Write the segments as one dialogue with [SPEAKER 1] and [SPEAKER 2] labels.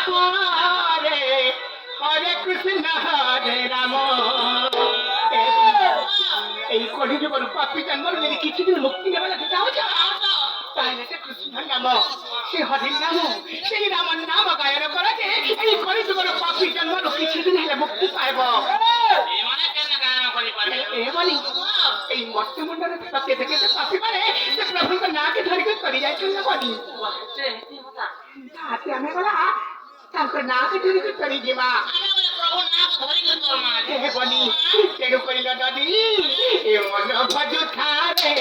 [SPEAKER 1] হরে হরে কৃষ্ণ হরে রাম। এই কলিযুগর পাপী জন্ম যদি কিছুদিন মুক্তি নেবে না চাও তাহলে সে কৃষ্ণ নাম সে হরির নাম সেই রামর নাম গায়ন করাতে এই কলিযুগর পাপী জন্ম কিছুদিন হেলে মুক্তি পাইব। এই মর্তমণ্ডলে কেতে কেতে পাপী মানে সে প্রভুଙ୍କ ନାଁକେ ଧରିକି କରି ଯାଇଛନ୍ତି ବନି ତାହାতে ଆମେ ଗଲା ତାଙ୍କ ନାଁକେ ଧରିକି କରି ଯିବା ବନି ତେଣୁ କହିଲ ଯଦି ଏ ମନ ଭଜୁ ଥାରେ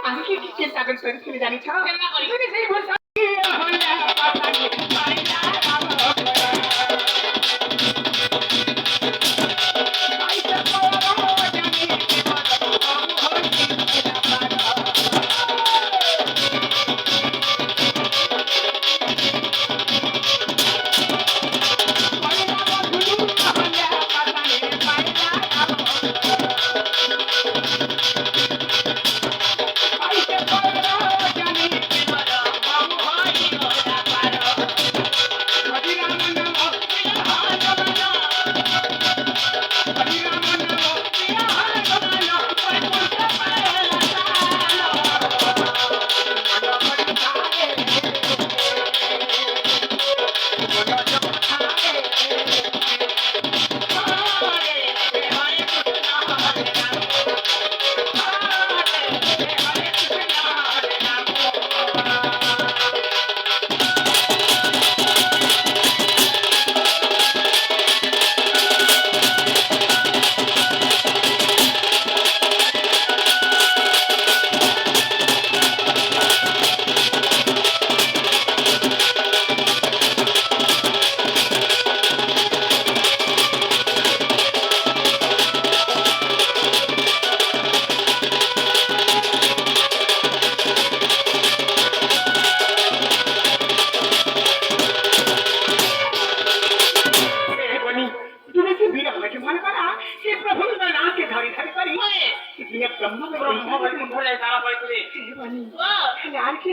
[SPEAKER 1] আমি কি চিন্তা করে জানিছ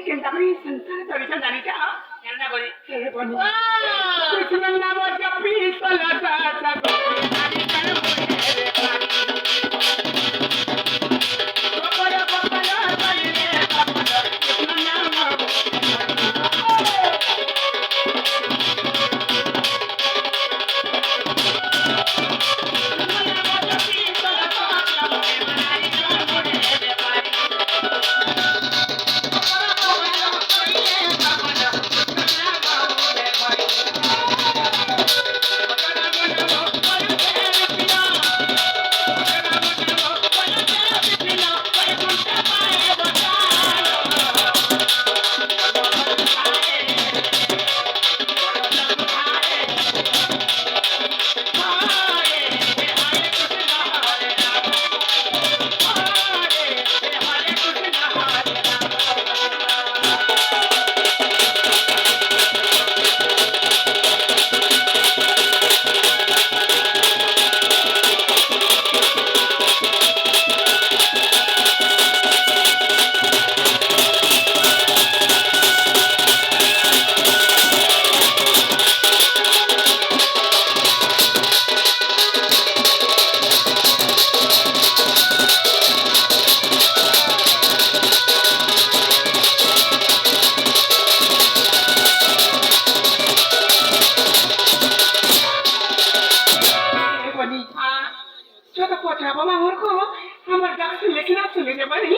[SPEAKER 1] चिंता करी संसार तरीका जानी क्या चिंता करी कृष्ण नाम जपी सलता सब जानी कर मुझे पानी बपरा बपरा बने बपरा कृष्ण नाम Bye. ডাক শুনলে কি না শুনে পারি